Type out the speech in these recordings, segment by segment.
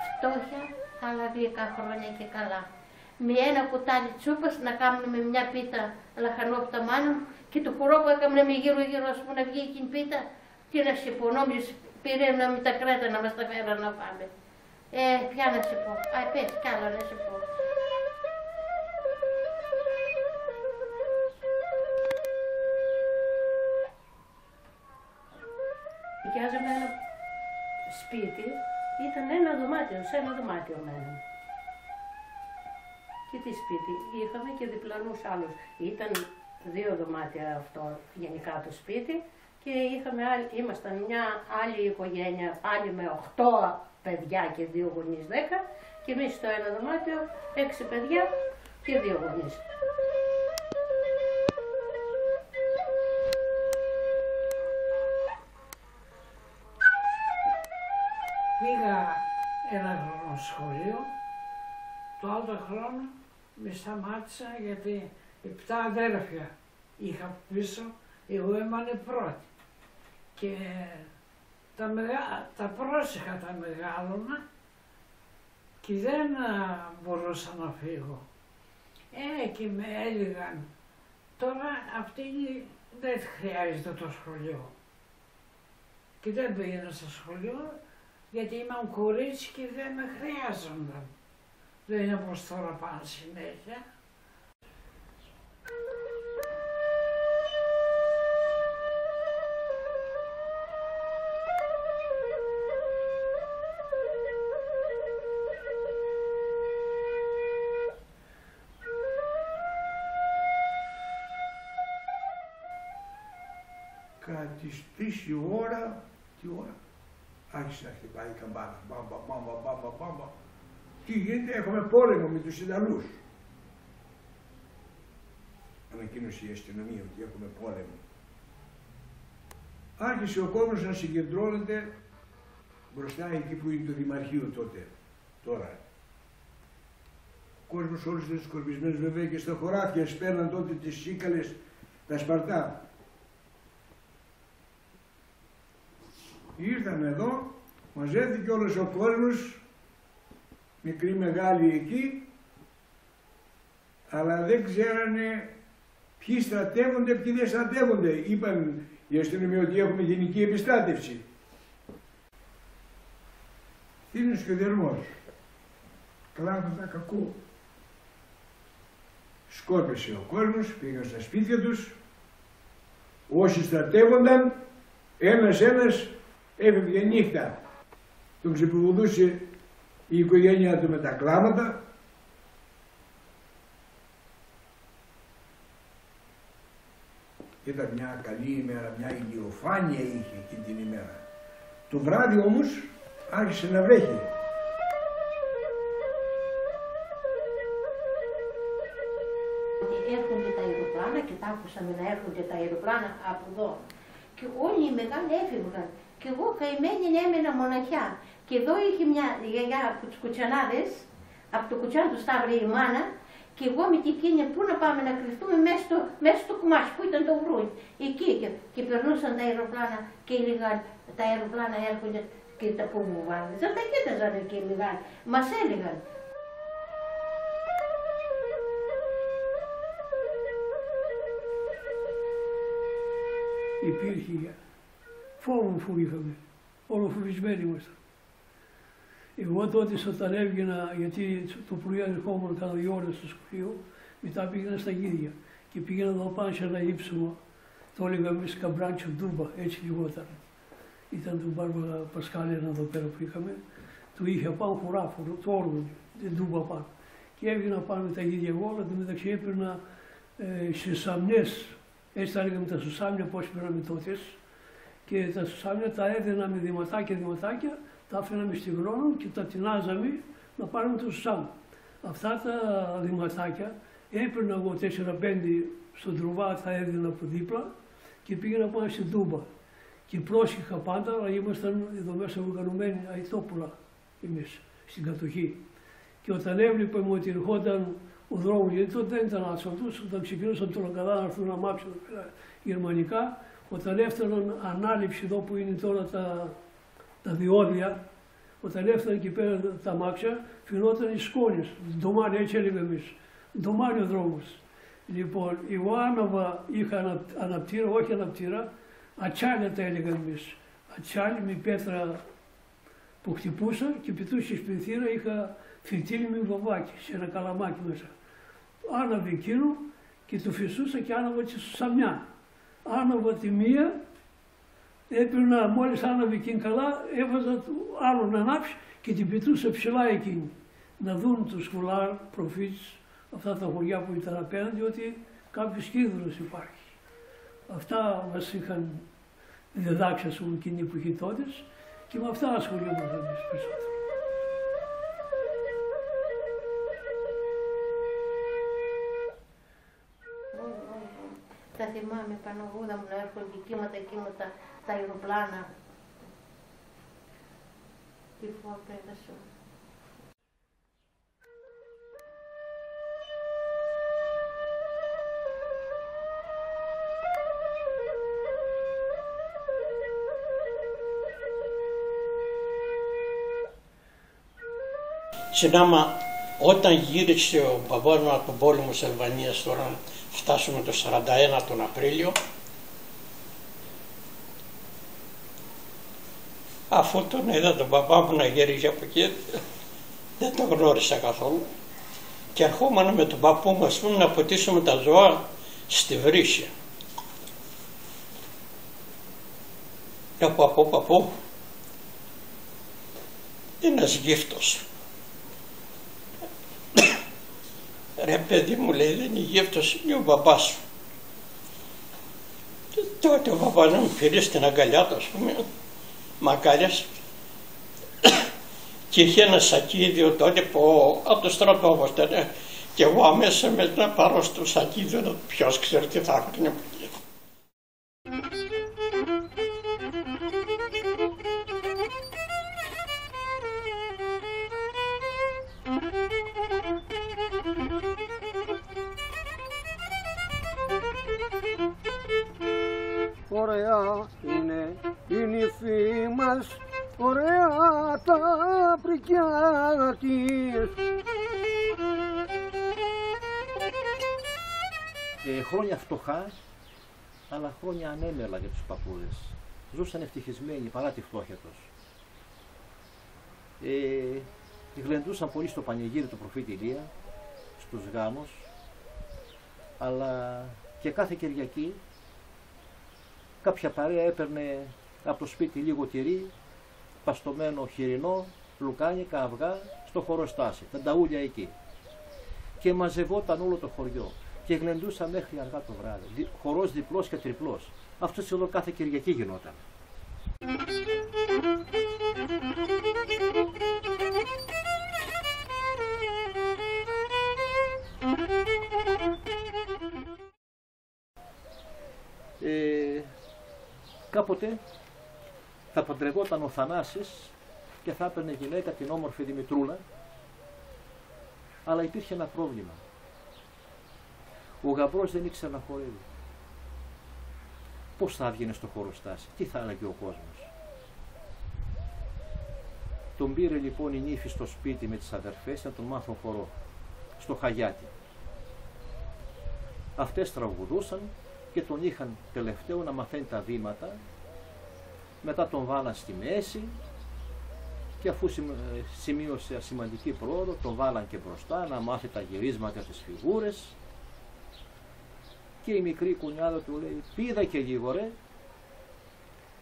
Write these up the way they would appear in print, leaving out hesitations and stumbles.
φτώχεια, αλλά γλυκά χρόνια και καλά. Με ένα κουτάλι τσούπας να κάνουμε με μια πίτα λαχανό από τα μάνα μου και το χορό που έκαμε με γύρω-γύρω, ας πούμε, να βγει εκείνη πίτα. Τι να σε πω, νόμιζες πήρε με τα κράτα να μας τα φέρω να πάμε. Ποια να σε πω, πες κι άλλα να σε πω. Νοικιάζαμε ένα σπίτι, ήταν ένα δωμάτιο, σε ένα δωμάτιο μέναμε. Και τι σπίτι είχαμε και διπλανούς άλλους. Ήταν 2 δωμάτια αυτό γενικά το σπίτι και ήμασταν μια άλλη οικογένεια, πάλι με 8 παιδιά και 2 γονείς 10 και εμείς στο ένα δωμάτιο 6 παιδιά και 2 γονείς. Πήγα ένα χρόνο σχολείο, το άλλο χρόνο με σταμάτησα γιατί 7 αδέρφια είχα πίσω, εγώ έμανε πρώτη. Και τα πρόσεχα τα μεγάλωνα και δεν μπορούσα να φύγω. Και με έλεγαν, τώρα αυτή δεν χρειάζεται το σχολείο. Και δεν πήγαινα στο σχολείο γιατί ήμουν κορίτσι και δεν με χρειάζονταν. Δεν είναι όπως τώρα πάνε συνέχεια. Κατά τις 3 η ώρα, τι ώρα, άρχισε να χτυπάει η καμπάνα, μπαμπα. Τι γίνεται, έχουμε πόλεμο με τους Ιταλούς. Ανακοίνωσε η αστυνομία ότι έχουμε πόλεμο. Άρχισε ο κόσμος να συγκεντρώνεται μπροστά εκεί που είναι το Δημαρχείο τότε, τώρα. Ο κόσμος όλους ήταν σκορπισμένος βέβαια και στα χωράφια σπέρναν τότε τις σίκαλες, τα σπαρτά. Ήρθαμε εδώ, μαζεύτηκε όλος ο κόσμος, μικροί μεγάλοι εκεί, αλλά δεν ξέρανε ποιοι στρατεύονται, ποιοι δεν στρατεύονται. Είπαν οι αστυνομοί ότι έχουμε γενική επιστράτευση. Είναι σχεδιασμός. Κλάματα κακού. Σκόρπισε ο κόσμος, πήγαν στα σπίτια τους, όσοι στρατεύονταν, ένας έφευγε νύχτα. Τον ξεπηβουδούσε η οικογένειά του με τα κλάματα. Ήταν μια καλή ημέρα, μια ηλιοφάνεια είχε εκείνη την ημέρα. Το βράδυ όμως άρχισε να βρέχει. Έρχονται τα αεροπλάνα και τα άκουσαμε να έρχονται τα αεροπλάνα από εδώ. Και όλοι οι μεγάλοι έφευγαν. Και εγώ καημένη έμενα μοναχιά. Και εδώ είχε μια γιαγιά από τους κουτσανάδες, από το κουτσάν του Σταύρη η μάνα, και εγώ με την κίνια πού να πάμε να κρυφτούμε μέσα στο κουμάσι που ήταν το βρούι. Εκεί και περνούσαν τα αεροπλάνα και έλεγαν τα αεροπλάνα έρχονται και τα που μου βάλουν. Δεν τα κοίταζαν εκεί οι μεγάλοι, μας έλεγαν. Υπήρχε φόβο είχαμε, όλο φοβισμένοι ήμασταν. Εγώ τότε όταν έβγαινα, γιατί το πρωί ερχόμουν κάνα 2 ώρες στο σχολείο, μετά πήγαινα στα γίδια και πήγαινα εδώ πάνω σε ένα ύψωμα, το έλεγα εμείς Καμπράντσο Ντούμπα, έτσι λιγόταν. Ήταν του Μπάρμπα Πασκάλη ένα εδώ πέρα που είχαμε, του είχε πάνω χωράφωρο, το όργανο, την Ντούμπα πάνω. Και έβγαινα πάνω με τα γίδια εγώ, αλλά μεταξύ έπαιρνα σε σαμνές, έτσι τα έλεγαμε τα σουσάμια πώς πήραμε τότε, και τα σουσάμια τα έδινα με δηματάκια, τα άφηναμε στη γρόνο και τα τεινάζαμε να πάρουμε το σουσάμι. Αυτά τα δηματάκια έπαιρνα εγώ 4-5 στον τρουβά, τα έδινα από δίπλα και πήγαινα πάνω στην Τούμπα. Και πρόσεχα πάντα, αλλά ήμασταν εδώ μέσα οργανωμένοι αητόπουλα εμείς στην κατοχή. Και όταν έβλεπαμε ότι ερχόταν ο δρόμος, γιατί τότε δεν ήταν άσφαλτος, όταν ξεκινούσαν το Λαγκαδά να έρθουν να μάψουν γερμανικά, όταν έφταναν ανάληψη εδώ που είναι τώρα τα διόδια, Όταν έφτανε εκεί πέρα τα αμάξια, φαινόταν οι σκόνες. Ντομάνι, έτσι έλεγαμε εμείς. Ντομάνι ο δρόμος. Λοιπόν, εγώ άναβα, είχα αναπτήρα, όχι αναπτήρα, ατσάλια τα έλεγαμε εμείς. Ατσάλι με πέτρα που χτυπούσα και πετούσε στην θύρα, είχα φυτίλι με βαβάκι, σε ένα καλαμάκι μέσα. Άναβε εκείνο και το φυσούσα και άναβα και στο σαμιά. Άναβα τη μία, έπαιρνα, μόλις άναβε εκείνη καλά, έβαζα το άλλο να ανάψει και την πετούσα ψηλά εκείνη. Να δουν τους Σκουλάρ, Προφήτης, αυτά τα χωριά που ήταν απέναντι, ότι κάποιος κίνδυνος υπάρχει. Αυτά μας είχαν διδάξει, ας πούμε, εκείνη που είχε τότε και με αυτά ασχολιόμαστε εμείς περισσότερο. Θα θυμάμαι Παναγούδα μου να έρχονται κύματα τα αεροπλάνα. Τι φοβάμαι. Συνάμα, όταν γύρισε ο παππούς μου από τον πόλεμο της Αλβανίας, τώρα φτάσουμε το 41 τον Απρίλιο, αφού τον είδα τον παπά μου να γυρίζει από εκεί, δεν τον γνώρισα καθόλου και ερχόμαστε με τον παππού μου, ας πούμε, να ποτίσουμε τα ζώα στη βρύση. Λέω, παππού, ένας γύφτος. Ρε παιδί μου, λέει, δεν είναι γύφτος, είναι ο μπαμπάς σου. Και τότε ο μπαμπάς μου πήρε στην αγκαλιά του, ας πούμε, μ' αγκάλιασε και είχε ένα σακίδιο τότε που από το στρατό όπως ήταν, και εγώ αμέσως με να πάρω στο σακίδιο, ποιος ξέρει τι θα έρθει από εκεί. Ωραία είναι η νύφη μας, ωραία τα πρικιά της. Χρόνια φτωχά, αλλά χρόνια ανέμελα για τους παππούδες. Ζούσαν ευτυχισμένοι παρά τη φτώχεια τους. Γλεντούσαν πολύ στο πανηγύρι του προφήτη Ηλία, στους γάμους, αλλά και κάθε Κυριακή κάποια παρέα έπαιρνε από το σπίτι λίγο τυρί, παστομένο χοιρινό, λουκάνικα, αυγά, στο χωροστάσι, τα νταούλια εκεί. Και μαζευόταν όλο το χωριό και γλεντούσαν μέχρι αργά το βράδυ, χορός διπλός και τριπλός. Αυτό εδώ κάθε Κυριακή γινόταν. Κάποτε θα παντρευόταν ο Θανάσης και θα έπαιρνε γυναίκα την όμορφη Δημητρούλα, αλλά υπήρχε ένα πρόβλημα. Ο γαμπρός δεν ήξερε να χορεύει. Πώς θα έβγαινε στο χωροστάσι, τι θα έλεγε ο κόσμος. Τον πήρε λοιπόν η νύφη στο σπίτι με τις αδερφές να τον μάθουν χορό, στο Χαγιάτι. Αυτές τραγουδούσαν και τον είχαν τελευταίο να μαθαίνει τα βήματα, μετά τον βάλαν στη μέση και αφού σημείωσε σημαντική πρόοδο τον βάλαν και μπροστά να μάθει τα γυρίσματα της φιγούρες και η μικρή κουνιάδα του λέει πήδα και λίγο ρε,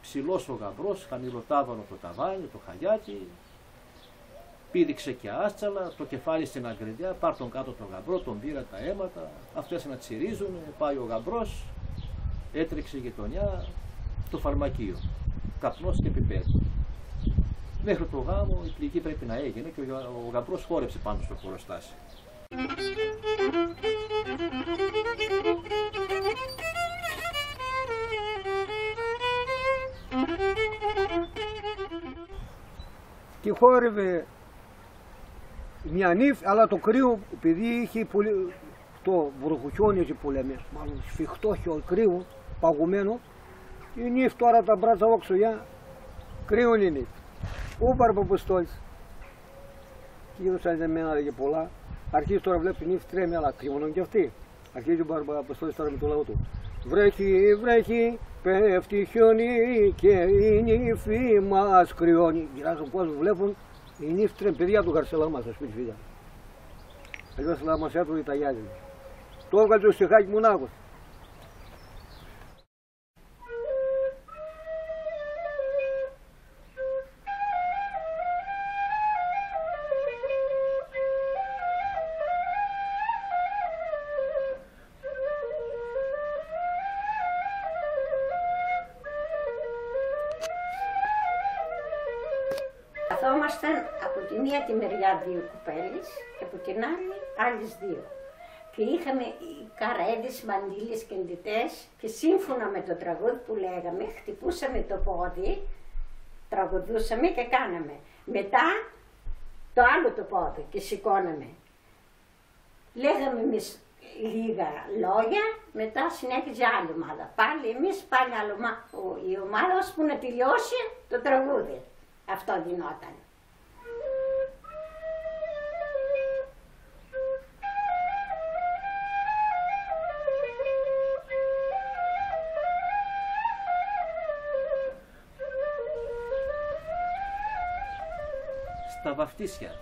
ψηλός ο γαμπρός, χαμηλοτάβανο το ταβάνι, το Χαγιάτι, πήδηξε και άστσαλα, το κεφάλι στην αγκριδιά, πάρ' τον κάτω τον γαμπρό, τον πήρα τα αίματα, αυτές να τσιρίζουν, πάει ο γαμπρός, έτρεξε η γειτονιά, το φαρμακείο, καπνός και πιπέρι. Μέχρι το γάμο η πληγή πρέπει να έγινε και ο γαμπρός χόρεψε πάνω στο χωροστάσι. Και χόρευε μια νύφη, αλλά το κρύο, επειδή είχε πολύ, το βροχοχιόνιζε που λέμε, μάλλον σφιχτό κρύο, παγωμένο, η νύφη τώρα τα μπράτσα όξω για κρύο είναι. Ο Μπαρμπαποστόλης. Και γύρωσαν εμένα, έλεγε πολλά. Αρχίζει τώρα, βλέπει την ύφη τρέμει, αλλά κρύβωναν και αυτοί. Αρχίζει ο Μπαρμπαποστόλης τώρα με το λαό του. Βρέχει, βρέχει, πέφτει χιόνι και η νύφη μας κρυώνει. Γυράζουν ο κόσμος, βλέπουν η νύφη τρέμει. Παιδιά του Γαρσελαμά, στα σπίτι φίλια. Αλλιώς θα μας έτρωγε τα γυάλια. Το έβγαλε το στιχάκι μου Νάκος. Καθόμασταν από τη μία τη μεριά δύο κουπέλες και από την άλλη άλλες δύο. Και είχαμε καρέδες, μαντήλες και εντυτές και σύμφωνα με το τραγούδι που λέγαμε χτυπούσαμε το πόδι, τραγουδούσαμε και κάναμε. Μετά το άλλο το πόδι και σηκώναμε. Λέγαμε εμείς λίγα λόγια, μετά συνέχιζε άλλη ομάδα. Πάλι εμείς, πάλι άλλη ομάδα. Η ομάδα ώσπου να τελειώσει το τραγούδι. Αυτό γινόταν. Στα βαφτίσια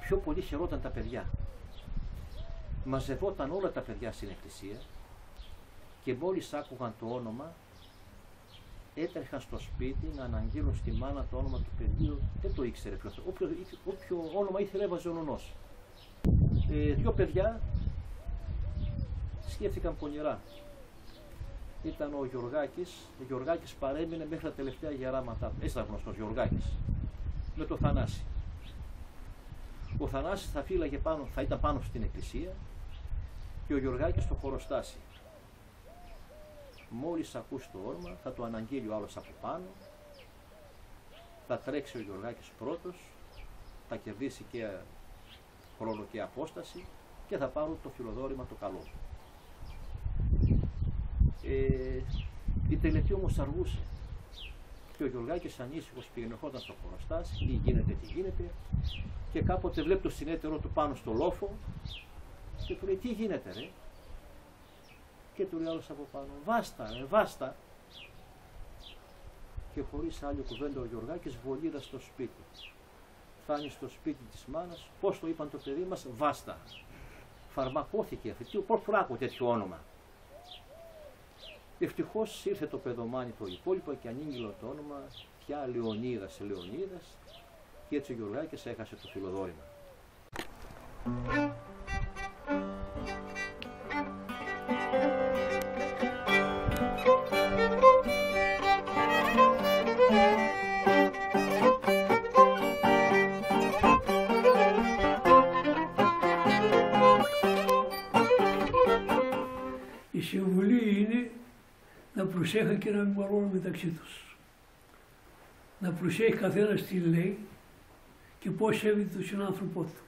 πιο πολύ χαιρόταν τα παιδιά. Μαζευόταν όλα τα παιδιά στην εκκλησία και μόλις άκουγαν το όνομα έτρεχαν στο σπίτι να αναγγείλουν στη μάνα το όνομα του παιδιού. Δεν το ήξερε ποιος. Όποιο όνομα ήθελε έβαζε ο νονός. Δυο παιδιά σκέφτηκαν πονηρά. Ήταν ο Γιωργάκης. Ο Γιωργάκης παρέμεινε μέχρι τα τελευταία γεράματά του. Έτσι ήταν γνωστός Γιωργάκης. Με το Θανάση. Ο Θανάσης θα ήταν πάνω στην εκκλησία και ο Γιωργάκης στο χωροστάσι. Μόλις ακούσει το όνομα θα το αναγγείλει ο άλλος από πάνω, θα τρέξει ο Γιωργάκης πρώτος, θα κερδίσει και χρόνο και απόσταση και θα πάρουν το φιλοδόρημα το καλό. Η τελετή όμως αργούσε και ο Γιωργάκης ανήσυχος πηγαινεχόταν στο χωροστάσι, τι γίνεται και κάποτε βλέπει το συνέτερό του πάνω στο λόφο και του λέει τι γίνεται ρε. Και του λέει άλλος από πάνω, βάστα. Και χωρίς άλλη κουβέντα ο Γιωργάκης βολίδα στο σπίτι. Φτάνει στο σπίτι της μάνας, πώς το είπαν το παιδί μας, βάστα. Φαρμακώθηκε αυτή, πώς φράκω τέτοιο όνομα. Ευτυχώς ήρθε το παιδομάνι το υπόλοιπο και ανήγγειλε το όνομα, πια Λεωνίδας και έτσι ο Γιωργάκης έχασε το φιλοδόρημα. Η συμβουλή είναι να προσέχουν και να μην μαλώνουν μεταξύ τους. Να προσέχει καθένας τι λέει και πώς σέβεται τον συνάνθρωπό του.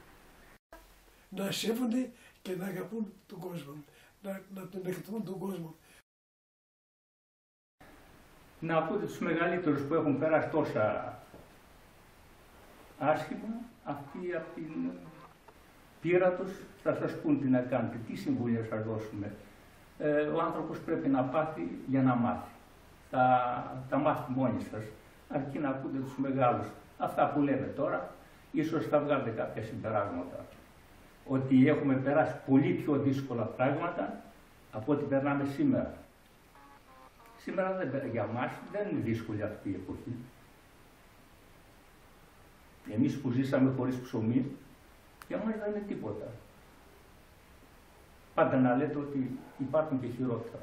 Να σέβονται και να αγαπούν τον κόσμο, να τον εκτιμούν τον κόσμο. Να ακούτε τους μεγαλύτερους που έχουν περάσει τόσα άσχημα, αυτοί από την πείρα τους θα σας πούν τι να κάνετε, τι συμβουλία θα σας δώσουμε. Ο άνθρωπος πρέπει να πάθει για να μάθει. Θα μάθει μόνοι σας, αρκεί να ακούτε τους μεγάλους. Αυτά που λέμε τώρα, ίσως θα βγάλετε κάποια συμπεράσματα. Ότι έχουμε περάσει πολύ πιο δύσκολα πράγματα από ό,τι περνάμε σήμερα. Σήμερα για μας δεν είναι δύσκολη αυτή η εποχή. Εμείς που ζήσαμε χωρίς ψωμί, για μας δεν είναι τίποτα. Πάντα να λέτε ότι υπάρχουν και χειρότερα.